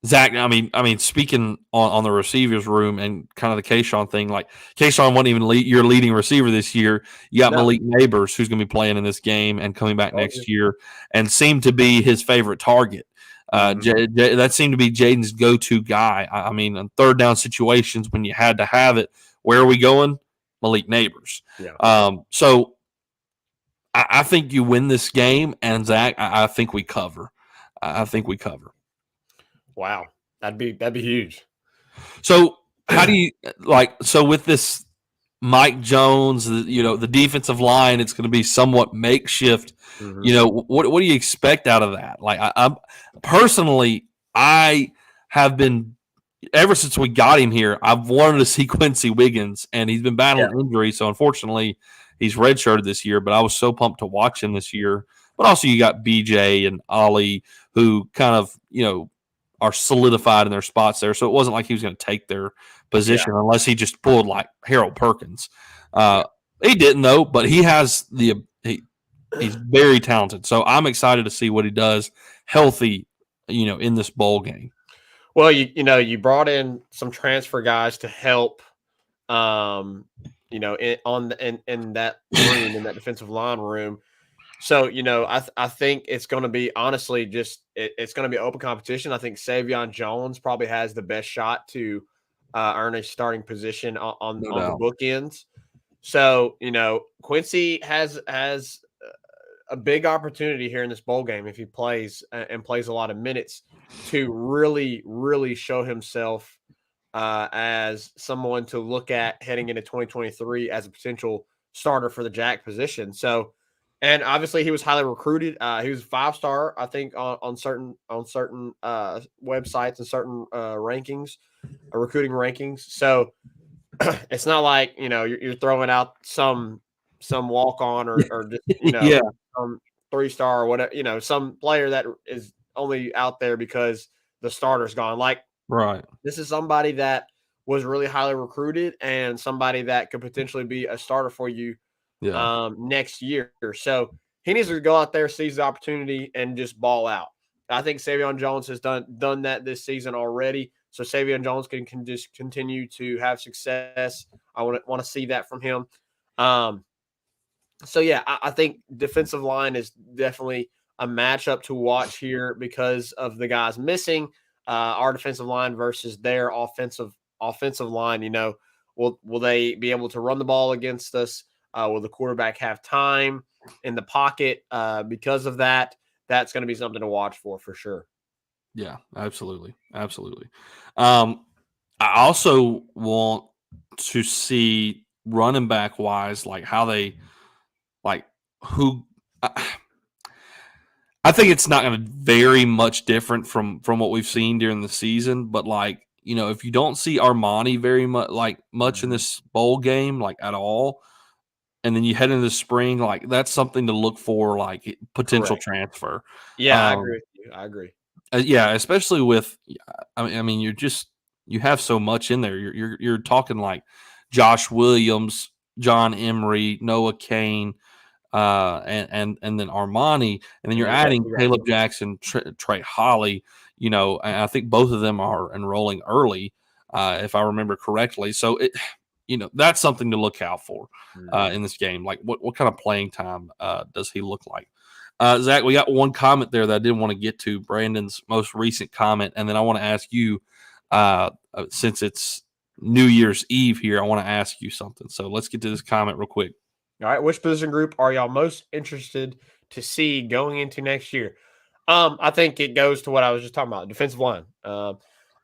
Zach, I mean, speaking on the receivers room and kind of the Kayshon thing, like Kayshon wasn't even your leading receiver this year. You got Malik Neighbors, who's going to be playing in this game and coming back next year, and seemed to be his favorite target. That seemed to be Jaden's go-to guy. I mean, on third down situations when you had to have it, where are we going? Malik Neighbors. Yeah. So I think you win this game, and Zach, I think we cover. I think we cover. Wow, that'd be huge. So how do you with this Mike Jones, the defensive line, it's going to be somewhat makeshift. What do you expect out of that? Like, I'm personally, I have been, ever since we got him here, I've wanted to see Quincy Wiggins, and he's been battling injury. So unfortunately, he's redshirted this year. But I was so pumped to watch him this year. But also, you got BJ and Ollie, who kind of are solidified in their spots there. So it wasn't like he was going to take their position unless he just pulled like Harold Perkins. He didn't though, but he has he's very talented. So I'm excited to see what he does healthy, in this bowl game. Well, you brought in some transfer guys to help, in that room, in that defensive line room. So, I think it's going to be, honestly, it's going to be open competition. I think Savion Jones probably has the best shot to earn a starting position on the bookends. So, Quincy has a big opportunity here in this bowl game if he plays and plays a lot of minutes to really, really show himself as someone to look at heading into 2023 as a potential starter for the jack position. So, and obviously he was highly recruited. He was 5-star, I think, on certain websites and certain rankings, recruiting rankings. So it's not like you're throwing out some walk-on or just some 3-star or whatever. Some player that is only out there because the starter's gone. Like, right, this is somebody that was really highly recruited and somebody that could potentially be a starter for you next year. So he needs to go out there, seize the opportunity, and just ball out. I think Savion Jones has done that this season already. So Savion Jones can just continue to have success. I want to see that from him. So yeah, I think defensive line is definitely a matchup to watch here because of the guys missing. Our defensive line versus their offensive line. Will they be able to run the ball against us? Will the quarterback have time in the pocket because of that? That's going to be something to watch for sure. Yeah, absolutely. Absolutely. I also want to see running back wise, like how they, like who, I think it's not going to vary much different from what we've seen during the season, but like, if you don't see Armani very much in this bowl game, like at all, and then you head into the spring, like that's something to look for, like potential transfer. Yeah, I agree with you. I agree. Yeah, especially with, I mean, you have so much in there. You're talking like Josh Williams, John Emery, Noah Kane, and then Armani, and then you're adding Caleb Jackson, Trey Holly. And I think both of them are enrolling early, if I remember correctly. So that's something to look out for in this game. Like what kind of playing time does he look like? Zach, we got one comment there that I did want to get to, Brandon's most recent comment, and then I want to ask you, since it's New Year's Eve here, I want to ask you something. So let's get to this comment real quick. All right, which position group are y'all most interested to see going into next year? I think it goes to what I was just talking about, defensive line.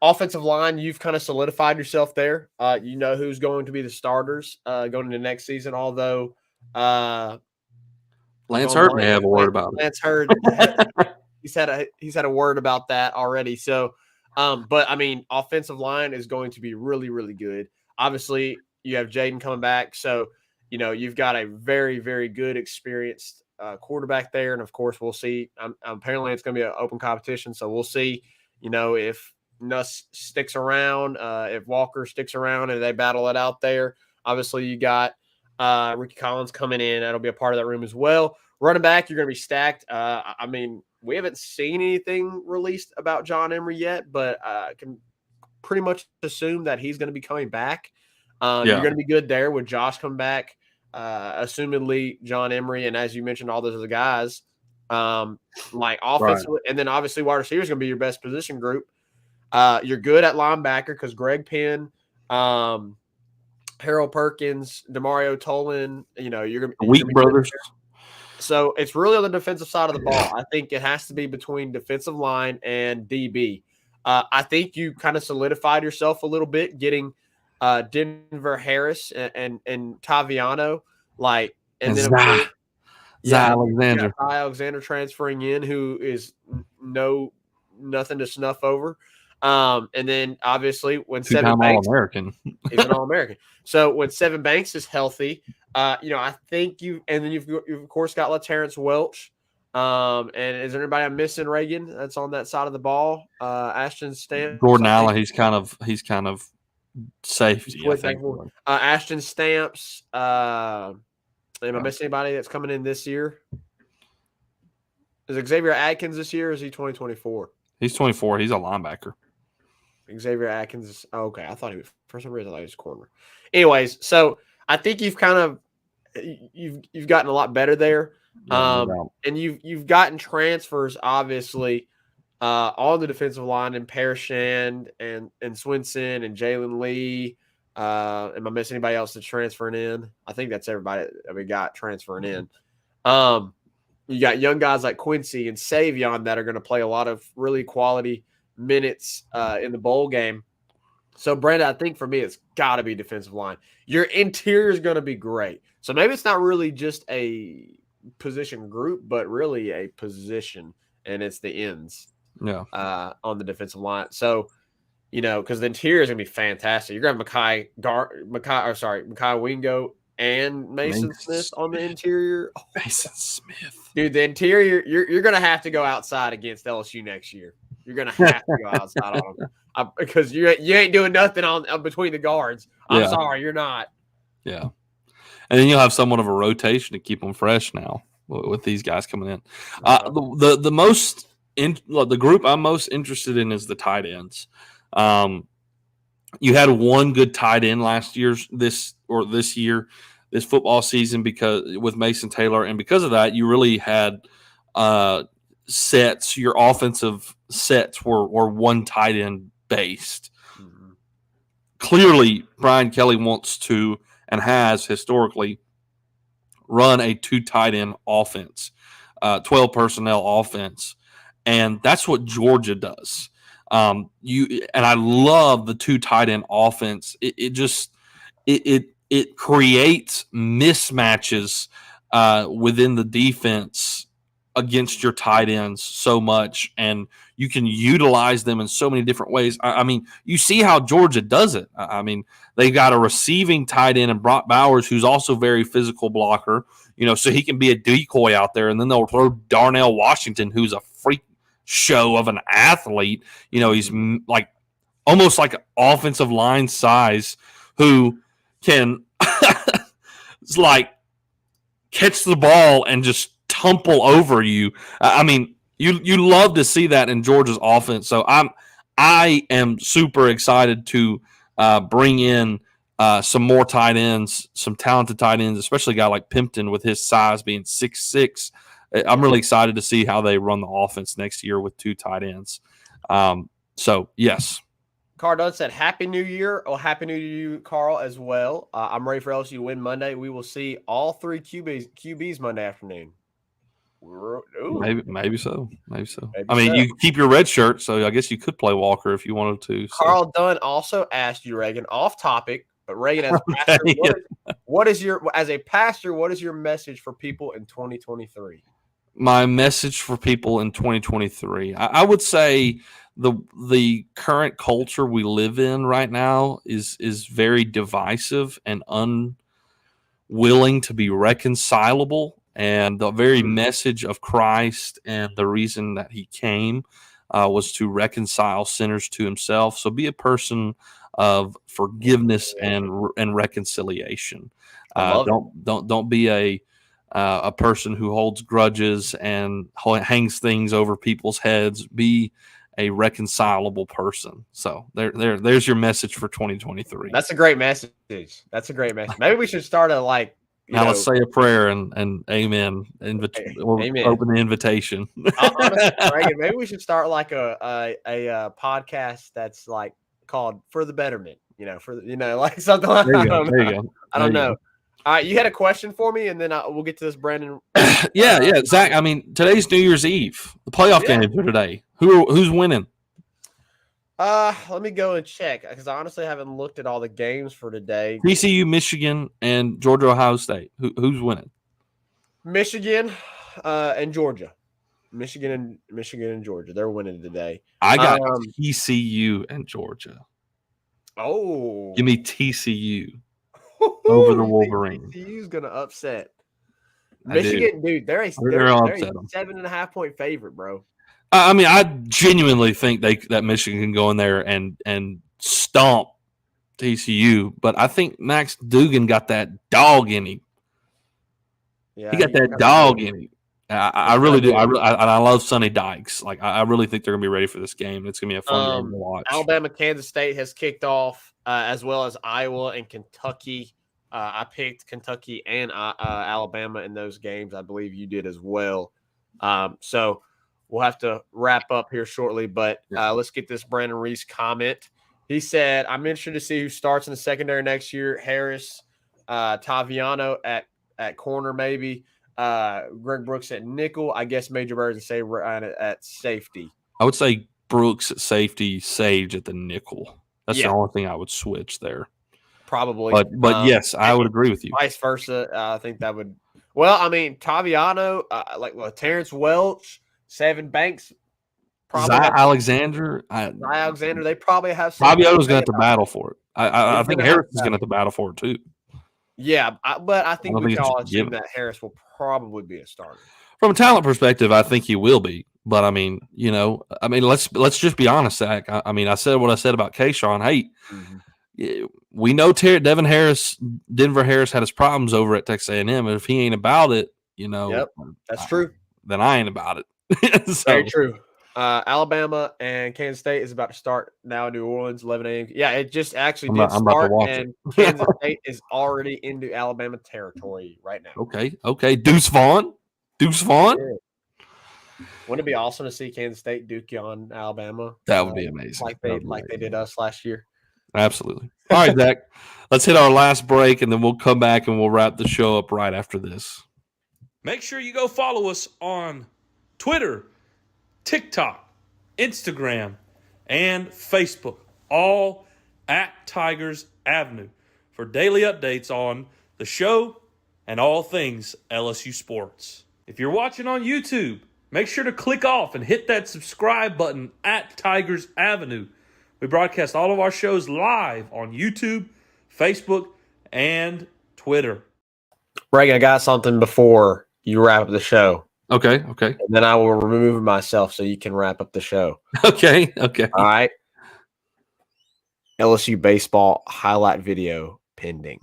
Offensive line, you've kind of solidified yourself there. You know who's going to be the starters going into next season, although Lance Hurd may have a word about it. Lance Hurd, he's had a word about that already. So, but I mean, offensive line is going to be really, really good. Obviously, you have Jaden coming back, so you've got a very, very good, experienced quarterback there, and of course, we'll see. Apparently, it's going to be an open competition, so we'll see. If Nuss sticks around, if Walker sticks around, and they battle it out there. Obviously, you got Ricky Collins coming in; that'll be a part of that room as well. Running back, you're going to be stacked. I mean, we haven't seen anything released about John Emery yet, but I can pretty much assume that he's going to be coming back. You're going to be good there with Josh coming back, assumedly John Emery, and as you mentioned, all those other guys, like offensively, and then obviously wide receiver is going to be your best position group. You're good at linebacker because Greg Penn, Harold Perkins, Demario Tolan, you're going to be Wheat brothers. So it's really on the defensive side of the ball. I think it has to be between defensive line and DB. I think you kind of solidified yourself a little bit getting Denver Harris and Taviano, and then Alexander. Alexander transferring in, who is nothing to snuff over. And then obviously when Seven Banks, All-American. he's an All-American. So when Seven Banks is healthy, I think you've of course got LaTerrence Welch. And is there anybody I'm missing, Reagan? That's on that side of the ball. Ashton Stamps, Jordan Allen. He's kind of safety. I think. Ashton Stamps. Am I missing anybody that's coming in this year? Is Xavier Atkins this year? Or is he 2024? He's 24. He's a linebacker. Xavier Atkins. Okay, I thought he was for some reason. I thought he was corner. Anyways, so I think you've gotten a lot better there. And you've gotten transfers, obviously, on the defensive line in Parashand and Swinson and Jalen Lee. Am I missing anybody else that's transferring in? I think that's everybody that we got transferring in. You got young guys like Quincy and Savion that are going to play a lot of really quality minutes in the bowl game. So, Brandon, I think for me, it's got to be defensive line. Your interior is going to be great. So maybe it's not really just a position group, but really a position, and it's the ends. Yeah. On the defensive line. So, because the interior is going to be fantastic. You're going to have Makai Wingo and Mason Smith on the interior. Mason Smith. Dude, the interior, you're going to have to go outside against LSU next year. You're going to have to go outside on them because you ain't doing nothing on between the guards. I'm sorry, you're not. Yeah. And then you'll have somewhat of a rotation to keep them fresh now with these guys coming in. The group I'm most interested in is the tight ends. You had one good tight end this football season because with Mason Taylor, and because of that, you really had sets. Your offensive sets were one tight end based. Mm-hmm. Clearly, Brian Kelly wants to and has historically run a 2 tight end offense, 12 personnel offense. And that's what Georgia does. And I love the 2 tight end offense. It creates mismatches within the defense against your tight ends so much, and you can utilize them in so many different ways. I mean, you see how Georgia does it. I mean, they got a receiving tight end in Brock Bowers, who's also very physical blocker, so he can be a decoy out there, and then they'll throw Darnell Washington, who's a freak show of an athlete. He's like almost like offensive line size, who can catch the ball and just tumble over you. I mean, you love to see that in Georgia's offense. So I am super excited to bring in some more tight ends, some talented tight ends, especially a guy like Pimpton with his size being 6'6". I'm really excited to see how they run the offense next year with 2 tight ends. So, yes. Carl Dunn said, "Happy New Year." Oh, Happy New Year to you, Carl, as well. I'm ready for LSU to win Monday. We will see all three QBs Monday afternoon. Maybe so. Maybe so. Maybe I mean, so. you keep your red shirt, so I guess you could play Walker if you wanted to. So. Carl Dunn also asked you, Reagan, off topic, but Reagan, as a pastor, what is your message for people in 2023? My message for people in 2023, I would say the current culture we live in right now is very divisive and unwilling to be reconcilable. And the very message of Christ and the reason that he came was to reconcile sinners to himself. So be a person of forgiveness and reconciliation. Don't be a person who holds grudges and hangs things over people's heads. Be a reconcilable person. So there's your message for 2023. That's a great message. Maybe we should start now let's say a prayer and amen. We'll amen. Open the invitation. Honestly, Reagan, maybe we should start like a podcast that's like called "For the Betterment." Like something like that. I don't know. All right, you had a question for me, and then we'll get to this, Brandon. Yeah, Zach. I mean, today's New Year's Eve. The playoff games are today. Who's winning? Let me go and check because I honestly haven't looked at all the games for today. TCU, Michigan, and Georgia, Ohio State. Who's winning? Michigan and Georgia. Michigan and Georgia. They're winning today. I got TCU and Georgia. Oh, give me TCU over the Wolverines. TCU's gonna upset Michigan, dude. They're a 7.5 point favorite, bro. I mean, I genuinely think that Michigan can go in there and stomp TCU, but I think Max Duggan got that dog in him. Yeah, he got that dog in him. I really do. I love Sonny Dykes. Like I really think they're gonna be ready for this game. It's gonna be a fun game to watch. Alabama, Kansas State has kicked off, as well as Iowa and Kentucky. I picked Kentucky and Alabama in those games. I believe you did as well. So we'll have to wrap up here shortly, but let's get this Brandon Reese comment. He said, "I'm interested to see who starts in the secondary next year. Harris, Taviano at corner, maybe. Greg Brooks at nickel. I guess Major Birds and say Ryan at safety." I would say Brooks at safety, Sage at the nickel. That's the only thing I would switch there. Probably. But yes, I would agree with you. Vice versa. I think that would. Well, I mean, Taviano, Terrence Welch, Seven Banks. Alexander. They probably have. Taviano's going to have to battle for it. I think Harris is going to have to battle for it too. Yeah, but I think we can all assume that Harris will probably be a starter. From a talent perspective, I think he will be. But I mean, let's just be honest, Zach. I mean, I said what I said about Kayshon. Hey, we know Denver Harris had his problems over at Texas A&M, and if he ain't about it, that's true. Then I ain't about it. Very true. Alabama and Kansas State is about to start now in New Orleans, 11 a.m. Yeah, it just actually did start, and Kansas State is already into Alabama territory right now. Okay. Deuce Vaughn. Yeah. Wouldn't it be awesome to see Kansas State Duke on Alabama? That would be amazing. Like they did us last year. Absolutely. All right, Zach. Let's hit our last break, and then we'll come back and we'll wrap the show up right after this. Make sure you go follow us on Twitter, TikTok, Instagram, and Facebook, all at Tigers Avenue, for daily updates on the show and all things LSU sports. If you're watching on YouTube, make sure to click off and hit that subscribe button at Tigers Avenue. We broadcast all of our shows live on YouTube, Facebook, and Twitter. Reagan, I got something before you wrap up the show. Okay. And then I will remove myself so you can wrap up the show. Okay. All right. LSU baseball highlight video pending.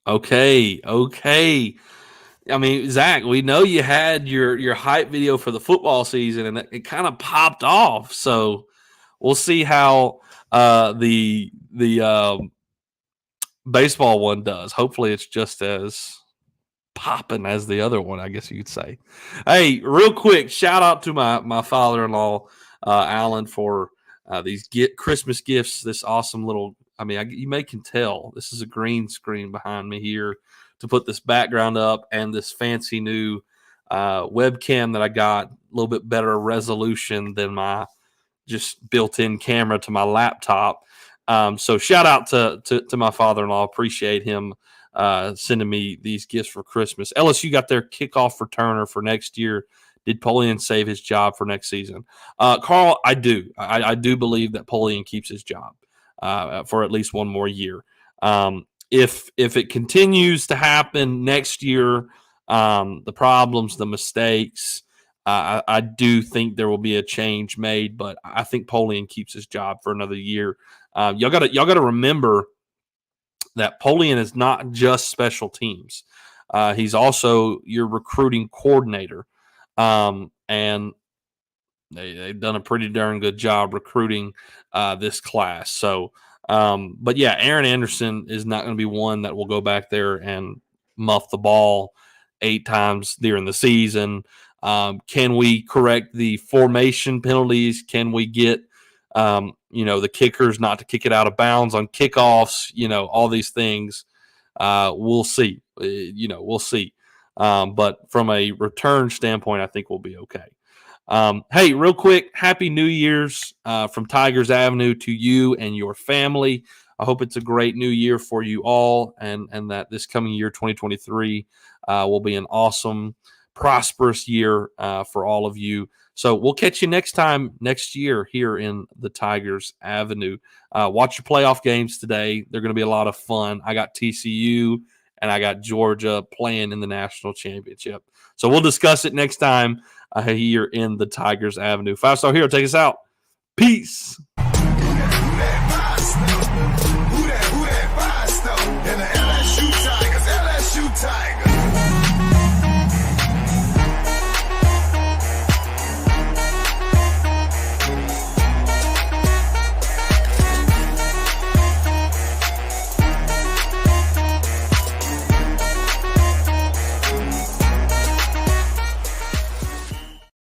Okay. I mean, Zach, we know you had your hype video for the football season, and it kind of popped off. So we'll see how the baseball one does. Hopefully, it's just as popping as the other one, I guess you could say. Hey, real quick, shout out to my father-in-law, Alan, for these Christmas gifts. This awesome little. I mean, you can tell this is a green screen behind me here to put this background up, and this fancy new webcam that I got, a little bit better resolution than my just built-in camera to my laptop. So shout out to my father-in-law. Appreciate him sending me these gifts for Christmas. LSU got their kickoff returner for next year. Did Polian save his job for next season? Carl, I do. I do believe that Polian keeps his job for at least one more year. If it continues to happen next year, the problems, the mistakes, I do think there will be a change made, but I think Polian keeps his job for another year. Y'all got to remember that Polian is not just special teams. He's also your recruiting coordinator. And they've done a pretty darn good job recruiting this class. So, but yeah, Aaron Anderson is not going to be one that will go back there and muff the ball 8 times during the season. Can we correct the formation penalties? Can we get, the kickers not to kick it out of bounds on kickoffs? All these things. We'll see. We'll see. But from a return standpoint, I think we'll be okay. Hey, real quick, Happy New Year's from Tigers Avenue to you and your family. I hope it's a great new year for you all, and that this coming year, 2023, will be an awesome, prosperous year for all of you. So we'll catch you next time next year here in the Tigers Avenue. Watch your playoff games today. They're going to be a lot of fun. I got TCU and I got Georgia playing in the national championship. So we'll discuss it next time here in the Tigers Avenue. 5-Star Hero, take us out. Peace.